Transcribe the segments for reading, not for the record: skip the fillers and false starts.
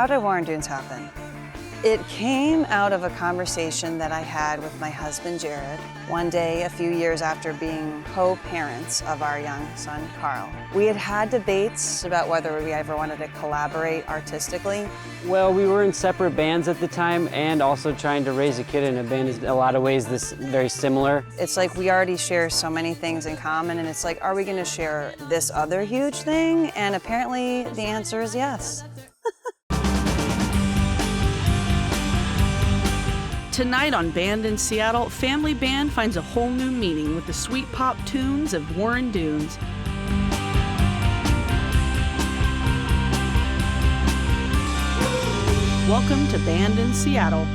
How did Warren Dunes happen? It came out of a conversation that I had with my husband, Jared, one day a few years after being co-parents of our young son, Carl. We had had debates about whether we ever wanted to collaborate artistically. Well, we were in separate bands at the time, and also trying to raise a kid in a band is in a lot of ways very similar. It's like we already share so many things in common, and it's like, are we gonna share this other huge thing? And apparently the answer is yes. Tonight on Band in Seattle, Family Band finds a whole new meaning with the sweet pop tunes of Warren Dunes. Welcome to Band in Seattle.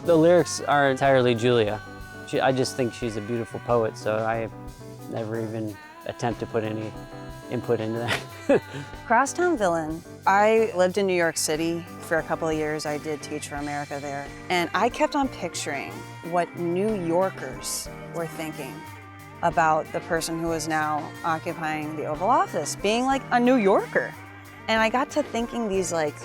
The lyrics are entirely Julia. I just think she's a beautiful poet, so I have never even attempted to put any input into that. Crosstown Villain. I lived in New York City for a couple of years. I did Teach for America there. And I kept on picturing what New Yorkers were thinking about the person who is now occupying the Oval Office, being like a New Yorker. And I got to thinking these like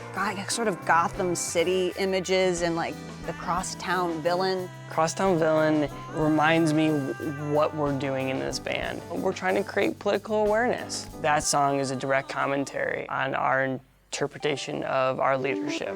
sort of Gotham City images and like the Crosstown Villain. Crosstown Villain reminds me what we're doing in this band. We're trying to create political awareness. That song is a direct commentary on our interpretation of our leadership.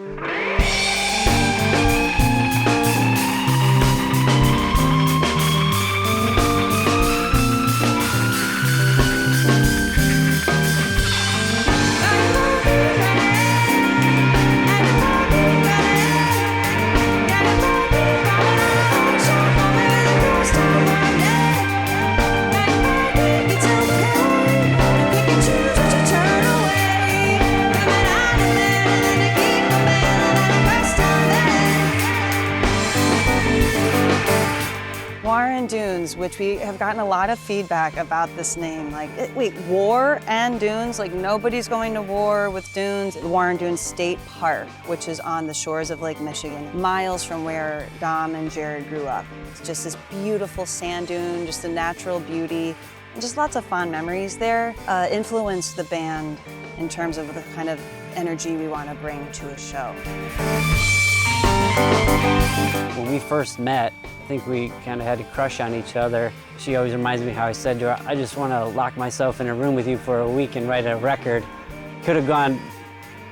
Warren Dunes, which we have gotten a lot of feedback about this name. Like, wait, war and dunes? Like, nobody's going to war with dunes. Warren Dunes State Park, which is on the shores of Lake Michigan, miles from where Dom and Jared grew up. It's just this beautiful sand dune, just the natural beauty, and just lots of fond memories there. Influenced the band in terms of the kind of energy we want to bring to a show. When we first met, I think we kind of had a crush on each other. She always reminds me how I said to her, I just want to lock myself in a room with you for a week and write a record. Could have gone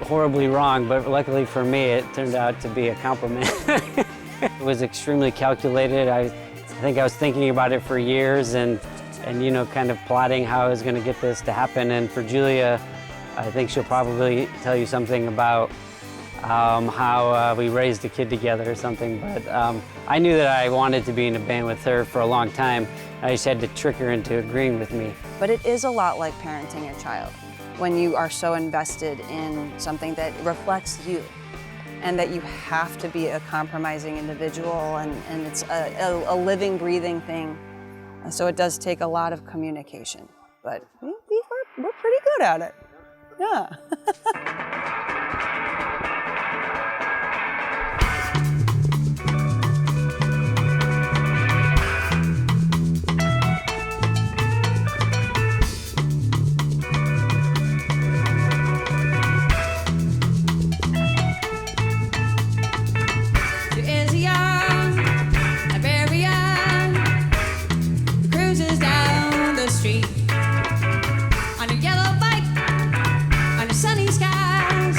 horribly wrong, but luckily for me, it turned out to be a compliment. It was extremely calculated. I think I was thinking about it for years and you know, kind of plotting how I was going to get this to happen. And for Julia, I think she'll probably tell you something about how we raised a kid together or something, but I knew that I wanted to be in a band with her for a long time. I just had to trick her into agreeing with me. But it is a lot like parenting a child when you are so invested in something that reflects you and that you have to be a compromising individual and it's a living, breathing thing. So it does take a lot of communication, but we're pretty good at it. Yeah. Sunny skies,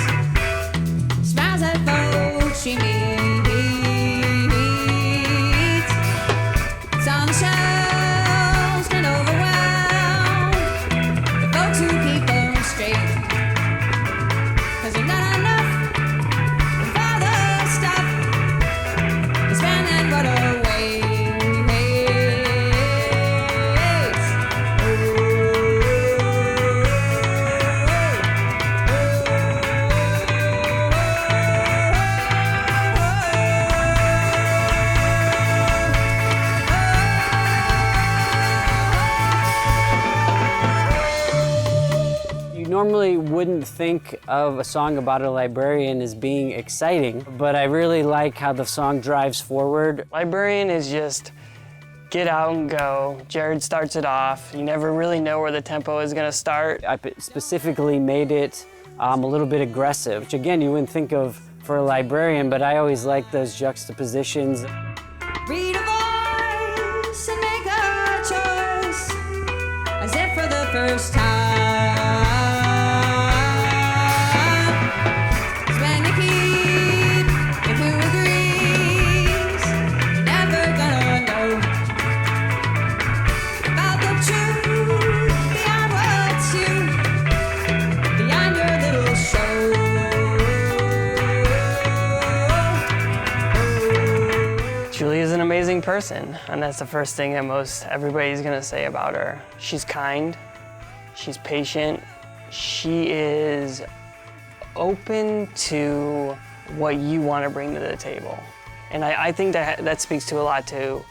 normally wouldn't think of a song about a librarian as being exciting, but I really like how the song drives forward. Librarian is just get out and go. Jared starts it off. You never really know where the tempo is going to start. I specifically made it a little bit aggressive, which again, you wouldn't think of for a librarian, but I always like those juxtapositions. Read a voice and make a choice, as if for the first time. 'Cause when you keep it who agrees, you're never gonna know about the truth beyond what's you, beyond your little show. Julie is an amazing person, and that's the first thing that most everybody's gonna say about her. She's kind, she's patient, she is open to what you want to bring to the table. And I think that speaks to a lot to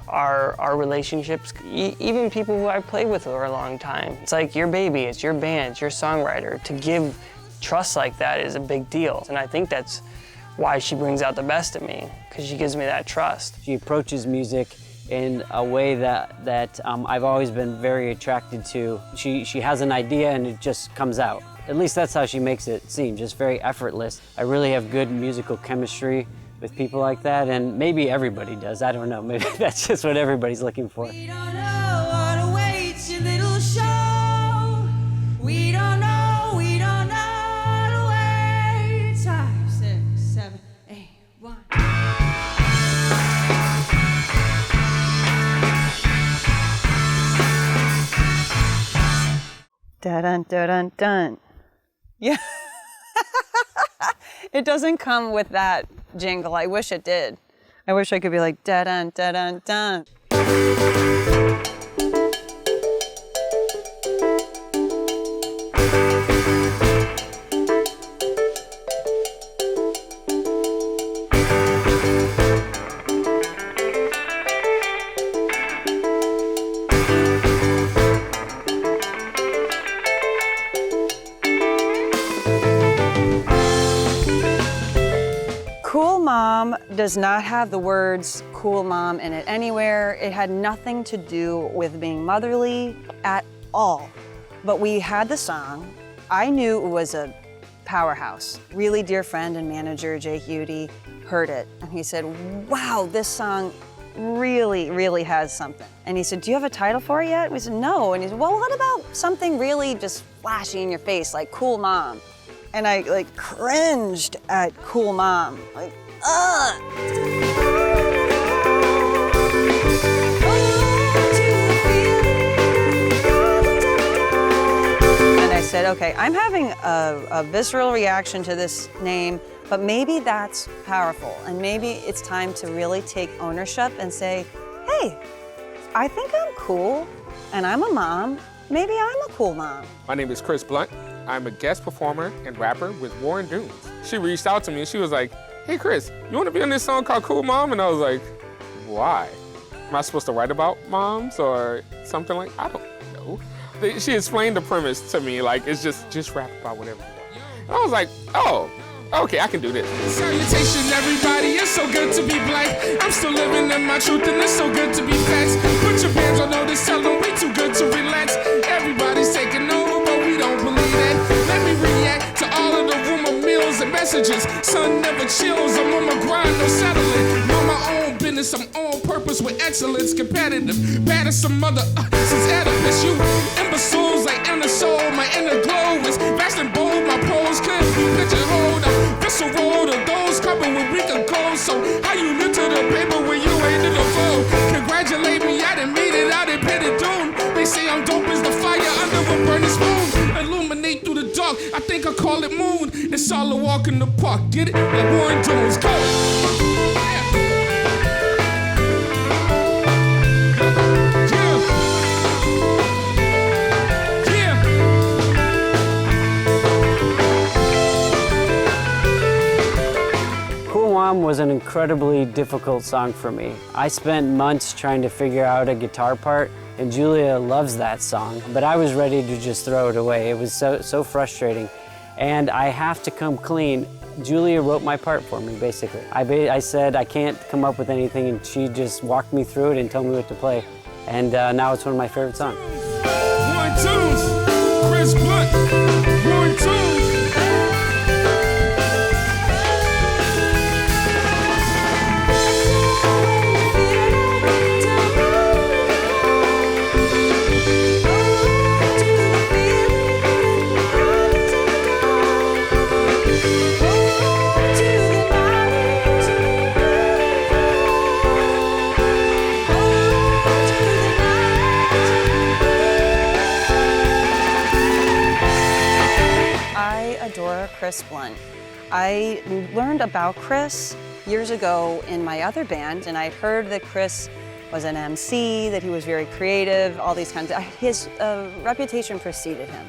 our relationships, even people who I've played with for a long time. It's like your baby, it's your band, it's your songwriter. To give trust like that is a big deal, and I think that's why she brings out the best in me, because she gives me that trust. She approaches music in a way that I've always been very attracted to. She has an idea and it just comes out. At least that's how she makes it seem, just very effortless. I really have good musical chemistry with people like that, and maybe everybody does, I don't know. Maybe that's just what everybody's looking for. We don't know what awaits your little show. We don't know what awaits. 5, 6, 7, 8, 1. Dun dun dun dun. Yeah. It doesn't come with that jingle. I wish it did. I wish I could be like da dun da dun dun. Cool Mom does not have the words Cool Mom in it anywhere. It had nothing to do with being motherly at all. But we had the song. I knew it was a powerhouse. Really dear friend and manager, Jay Hudi, heard it. And he said, wow, this song really, really has something. And he said, do you have a title for it yet? We said, no. And he said, well, what about something really just flashy in your face, like Cool Mom? And I like cringed at Cool Mom, like, ugh. And I said, okay, I'm having a visceral reaction to this name, but maybe that's powerful. And maybe it's time to really take ownership and say, hey, I think I'm cool and I'm a mom. Maybe I'm a cool mom. My name is Chris Blunt. I'm a guest performer and rapper with Warren Dunes. She reached out to me and she was like, hey Chris, you wanna be on this song called Cool Mom? And I was like, why? Am I supposed to write about moms or something like, I don't know. She explained the premise to me, like it's just rap about whatever you want. And I was like, oh, okay, I can do this. Salutation everybody, it's so good to be black. I'm still living in my truth and it's so good to be facts. Put your bands on notice, tell them we too good to relax. Everybody's taking over, but we don't believe that. Let me react to all of the rumor mills and messages. Sun never chills, I'm on my grind, no settling. Know my own business, I'm on purpose with excellence. Competitive, bad as some mother, since Oedipus. You imbeciles like inner soul, my inner glow is vast and bold. My pros could picture hold up. Visceral to those coming with weak and cold. So how you live to the paper when you ain't in the fold? Congratulate me, I done made it out in Pettit Dune. They say I'm dope as the fire under a burning spoon. Illuminate through the dark, I think I call it moon. It's all a walk in the park, get it? Like Warren Dunes, go! Mom was an incredibly difficult song for me. I spent months trying to figure out a guitar part And Julia loves that song, but I was ready to just throw it away. It was so frustrating. And I have to come clean. Julia wrote my part for me, basically. I said I can't come up with anything, and she just walked me through it and told me what to play. And now it's one of my favorite songs. Warren Tunes, Chris Blunt, Warren Tunes. Chris Blunt. I learned about Chris years ago in my other band, and I'd heard that Chris was an MC, that he was very creative, all these kinds of, his reputation preceded him.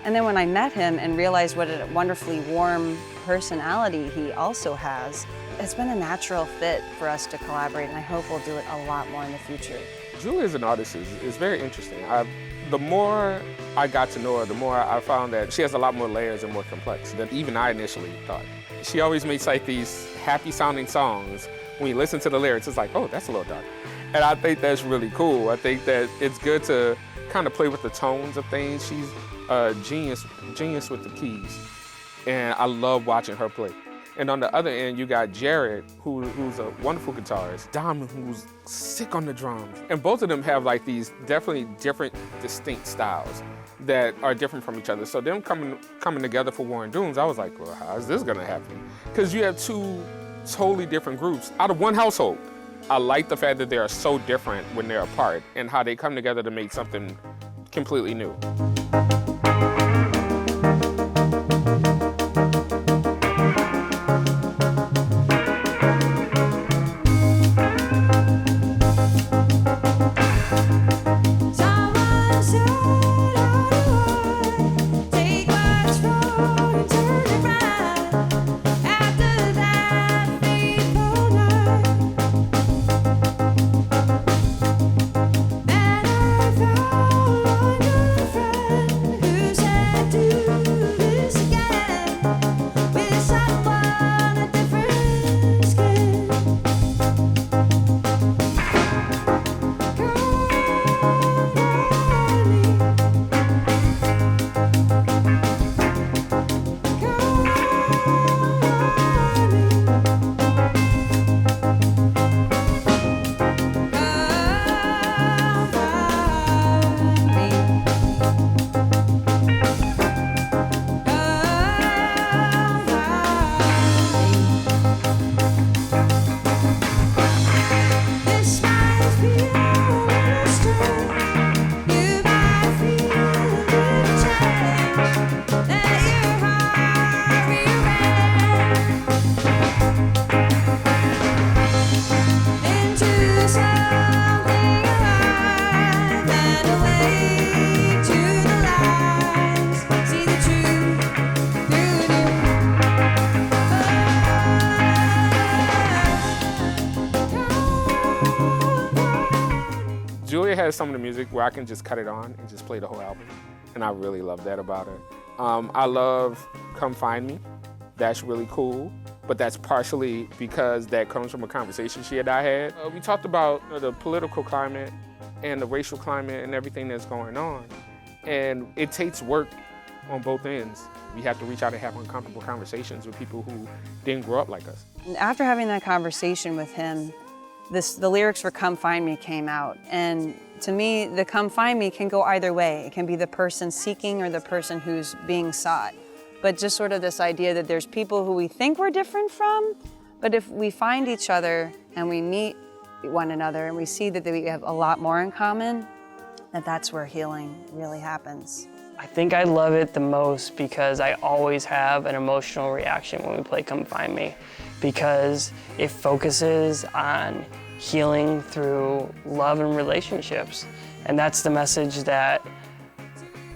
And then when I met him and realized what a wonderfully warm personality he also has, it's been a natural fit for us to collaborate, and I hope we'll do it a lot more in the future. Julia as an artist is very interesting. The more I got to know her, the more I found that she has a lot more layers and more complex than even I initially thought. She always makes like these happy sounding songs. When you listen to the lyrics, it's like, oh, that's a little dark. And I think that's really cool. I think that it's good to kind of play with the tones of things. She's a genius with the keys. And I love watching her play. And on the other end, you got Jared, who's a wonderful guitarist, Dom, who's sick on the drums. And both of them have like these definitely different, distinct styles that are different from each other. So them coming together for Warren Dunes, I was like, well, how is this gonna happen? Because you have two totally different groups out of one household. I like the fact that they are so different when they're apart and how they come together to make something completely new. Julia has some of the music where I can just cut it on and just play the whole album. And I really love that about her. I love Come Find Me. That's really cool. But that's partially because that comes from a conversation she and I had. We talked about the political climate and the racial climate and everything that's going on. And it takes work on both ends. We have to reach out and have uncomfortable conversations with people who didn't grow up like us. After having that conversation with him, the lyrics for Come Find Me came out. And to me, the Come Find Me can go either way. It can be the person seeking or the person who's being sought. But just sort of this idea that there's people who we think we're different from, but if we find each other and we meet one another and we see that we have a lot more in common, that's where healing really happens. I think I love it the most because I always have an emotional reaction when we play Come Find Me, because it focuses on healing through love and relationships. And that's the message that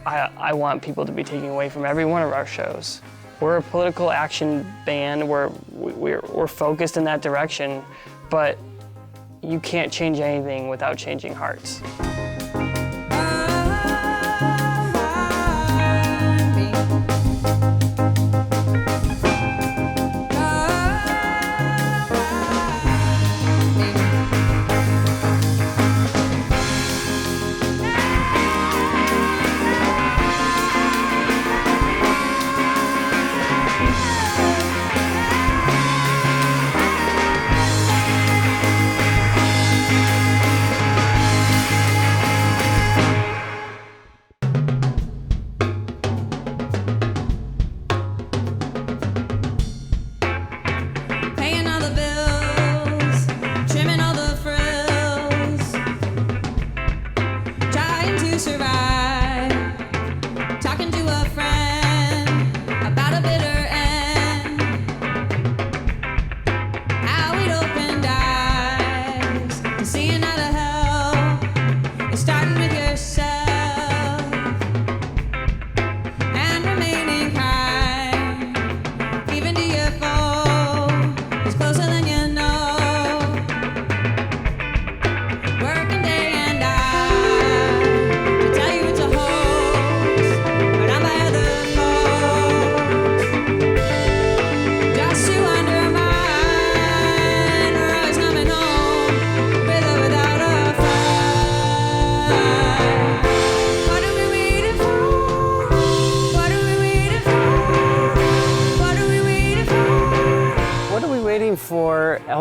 I want people to be taking away from every one of our shows. We're a political action band, we're focused in that direction, but you can't change anything without changing hearts.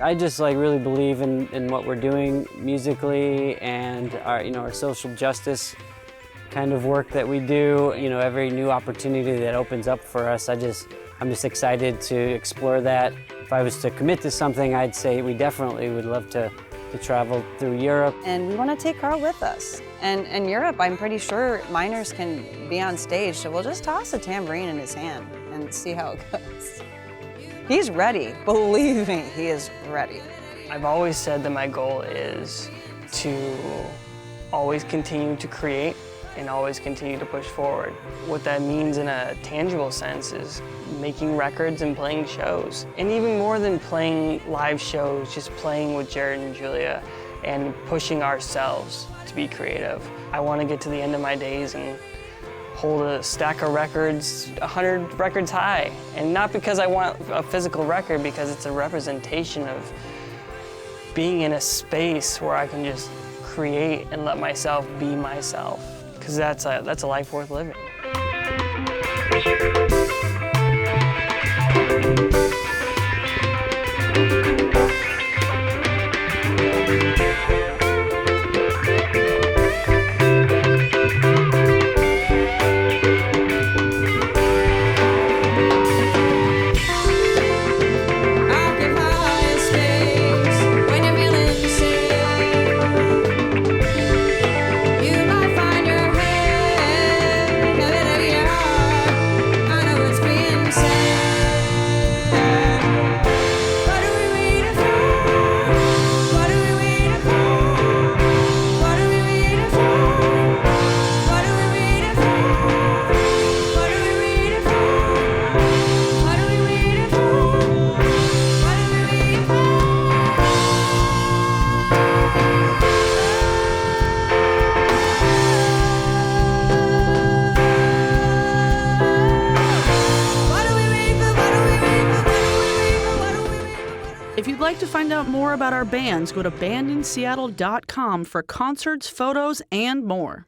I just like really believe in what we're doing musically and our social justice kind of work that we do. Every new opportunity that opens up for us, I'm just excited to explore that. If I was to commit to something, I'd say we definitely would love to travel through Europe. And we want to take Carl with us. And in Europe, I'm pretty sure minors can be on stage, so we'll just toss a tambourine in his hand and see how it goes. He's ready. Believe me, he is ready. I've always said that my goal is to always continue to create and always continue to push forward. What that means in a tangible sense is making records and playing shows. And even more than playing live shows, just playing with Jared and Julia and pushing ourselves to be creative. I want to get to the end of my days and hold a stack of records 100 records high. And not because I want a physical record, because it's a representation of being in a space where I can just create and let myself be myself. Because that's a life worth living. If you'd like to find out more about our bands, go to bandinseattle.com for concerts, photos, and more.